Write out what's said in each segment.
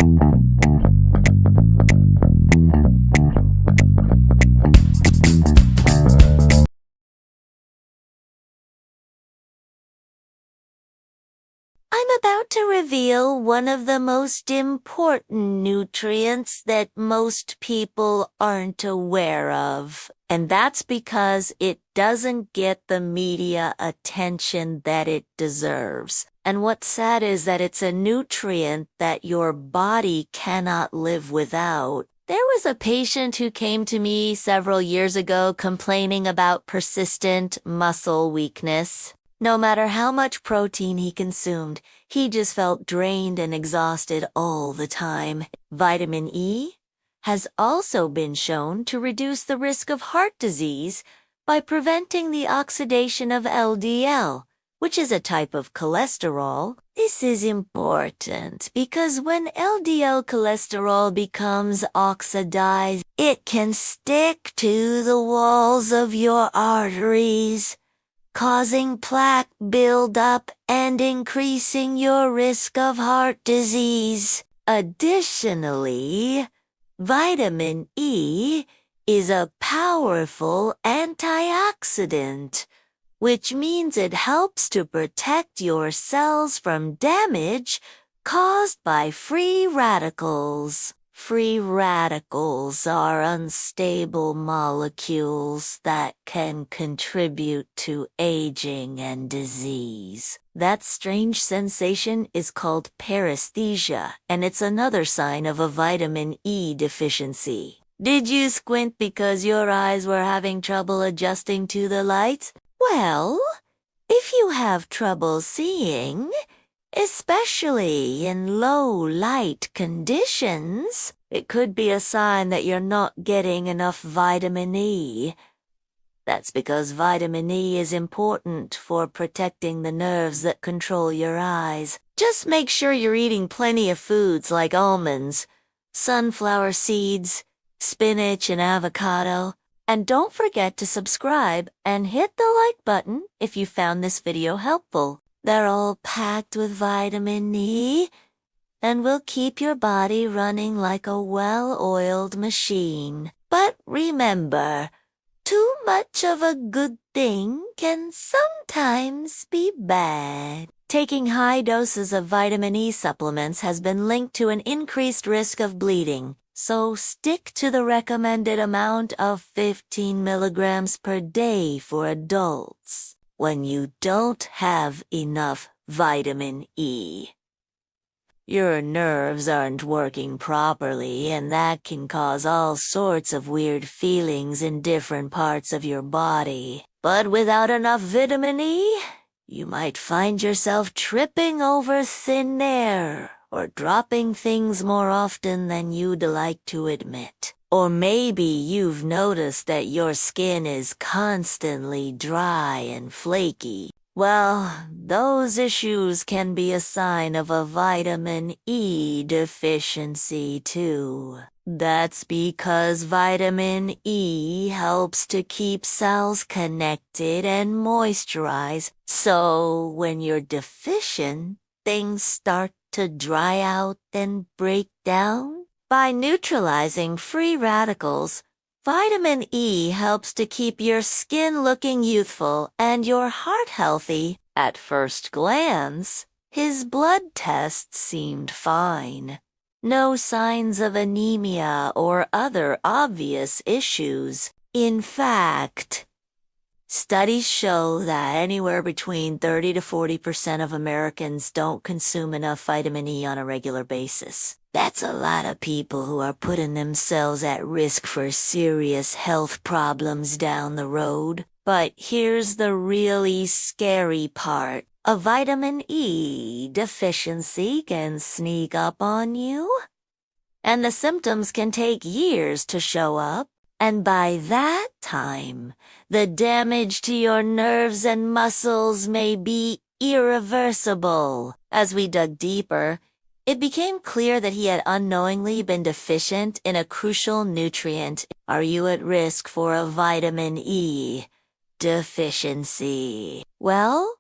I'm about to reveal one of the most important nutrients that most people aren't aware of. And that's because it doesn't get the media attention that it deserves. And what's sad is that it's a nutrient that your body cannot live without. There was a patient who came to me several years ago complaining about persistent muscle weakness. No matter how much protein he consumed, he just felt drained and exhausted all the time. Vitamin E has also been shown to reduce the risk of heart disease by preventing the oxidation of LDL, which is a type of cholesterol. This is important because when LDL cholesterol becomes oxidized, it can stick to the walls of your arteries, causing plaque buildup and increasing your risk of heart disease. Additionally, vitamin E is a powerful antioxidant, which means it helps to protect your cells from damage caused by free radicals. Free radicals are unstable molecules that can contribute to aging and disease. That strange sensation is called paresthesia, and it's another sign of a vitamin E deficiency. Did you squint because your eyes were having trouble adjusting to the light? Well, if you have trouble seeing, especially in low light conditions, it could be a sign that you're not getting enough vitamin E. That's because vitamin E is important for protecting the nerves that control your eyes. Just make sure you're eating plenty of foods like almonds, sunflower seeds, spinach and avocado. And don't forget to subscribe and hit the like button if you found this video helpful. They're all packed with vitamin E and will keep your body running like a well-oiled machine. But remember, too much of a good thing can sometimes be bad. Taking high doses of vitamin E supplements has been linked to an increased risk of bleeding, so stick to the recommended amount of 15 milligrams per day for adults when you don't have enough vitamin E. Your nerves aren't working properly, and that can cause all sorts of weird feelings in different parts of your body. But without enough vitamin E, you might find yourself tripping over thin air or dropping things more often than you'd like to admit. Or maybe you've noticed that your skin is constantly dry and flaky. Well, those issues can be a sign of a vitamin E deficiency too. That's because vitamin E helps to keep cells connected and moisturized. So when you're deficient, things start to dry out and break down. By neutralizing free radicals, vitamin E helps to keep your skin looking youthful and your heart healthy. At first glance, his blood tests seemed fine. No signs of anemia or other obvious issues. In fact, studies show that anywhere between 30 to 40% of Americans don't consume enough vitamin E on a regular basis. That's a lot of people who are putting themselves at risk for serious health problems down the road. But here's the really scary part. A vitamin E deficiency can sneak up on you, and the symptoms can take years to show up. And by that time, the damage to your nerves and muscles may be irreversible. As we dug deeper, it became clear that he had unknowingly been deficient in a crucial nutrient. Are you at risk for a vitamin E deficiency? Well,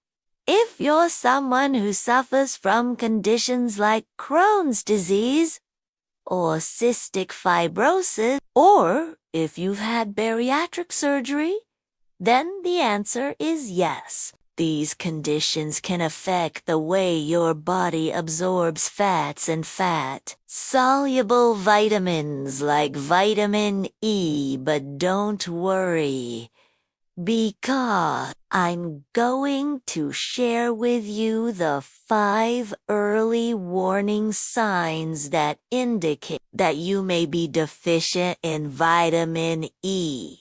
if you're someone who suffers from conditions like Crohn's disease or cystic fibrosis, or if you've had bariatric surgery, then the answer is yes. These conditions can affect the way your body absorbs fats and fat-soluble vitamins like vitamin E, but don't worry, because I'm going to share with you the 5 early warning signs that indicate that you may be deficient in vitamin E.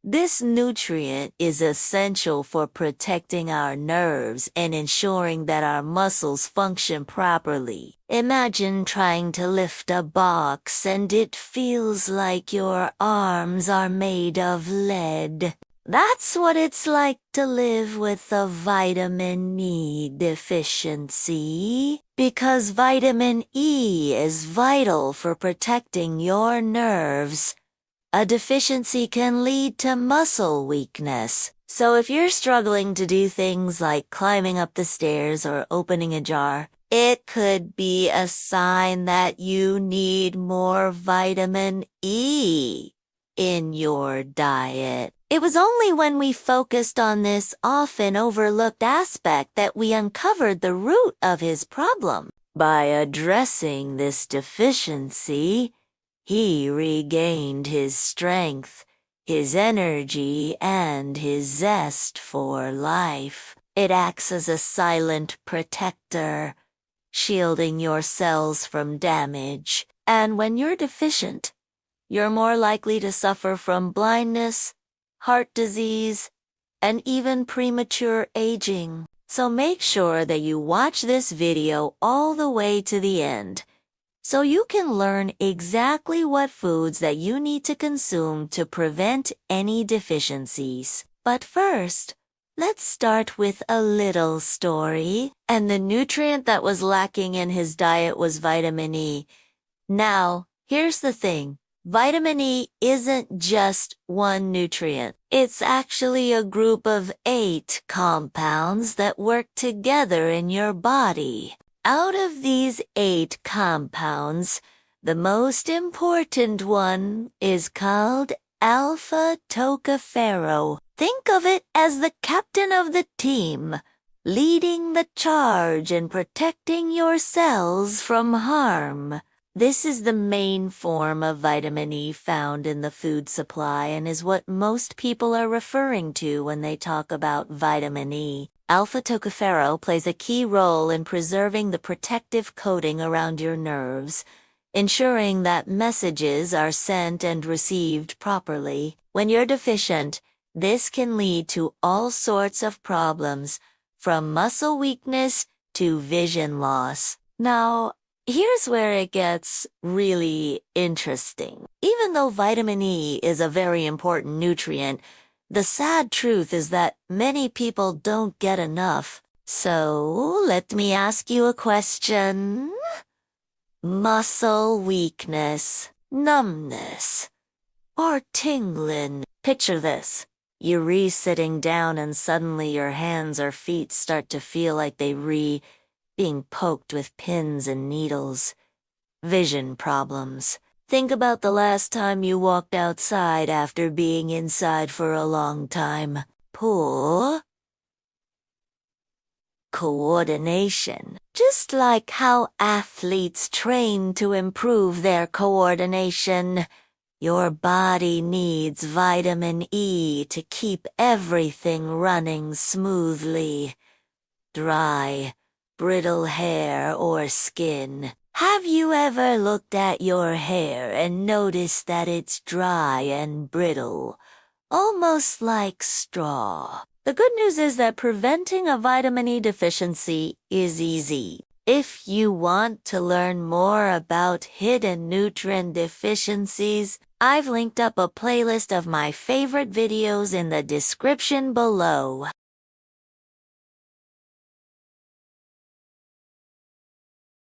This nutrient is essential for protecting our nerves and ensuring that our muscles function properly. Imagine trying to lift a box and it feels like your arms are made of lead. That's what it's like to live with a vitamin E deficiency, because vitamin E is vital for protecting your nerves. A deficiency can lead to muscle weakness. So if you're struggling to do things like climbing up the stairs or opening a jar, it could be a sign that you need more vitamin E in your diet. It was only when we focused on this often overlooked aspect that we uncovered the root of his problem. By addressing this deficiency, he regained his strength, his energy, and his zest for life. It acts as a silent protector, shielding your cells from damage. And when you're deficient, you're more likely to suffer from blindness, heart disease, and even premature aging. So make sure that you watch this video all the way to the end, so you can learn exactly what foods that you need to consume to prevent any deficiencies. But first, let's start with a little story. And the nutrient that was lacking in his diet was vitamin E. Now, here's the thing. Vitamin E isn't just one nutrient. It's actually a group of 8 compounds that work together in your body. Out of these 8 compounds, the most important one is called α-tocopherol. Think of it as the captain of the team, leading the charge and protecting your cells from harm. This is the main form of vitamin E found in the food supply and is what most people are referring to when they talk about vitamin E. α-tocopherol plays a key role in preserving the protective coating around your nerves, ensuring that messages are sent and received properly. When you're deficient, this can lead to all sorts of problems, from muscle weakness to vision loss. Now, here's where it gets really interesting. Even though vitamin E is a very important nutrient, the sad truth is that many people don't get enough. So, let me ask you a question. Muscle weakness, numbness, or tingling. Picture this. You're sitting down and suddenly your hands or feet start to feel like being poked with pins and needles. Vision problems. Think about the last time you walked outside after being inside for a long time. Poor coordination. Just like how athletes train to improve their coordination, your body needs vitamin E to keep everything running smoothly. Dry, brittle hair or skin. Have you ever looked at your hair and noticed that it's dry and brittle, almost like straw? The good news is that preventing a vitamin E deficiency is easy. If you want to learn more about hidden nutrient deficiencies, I've linked up a playlist of my favorite videos in the description below.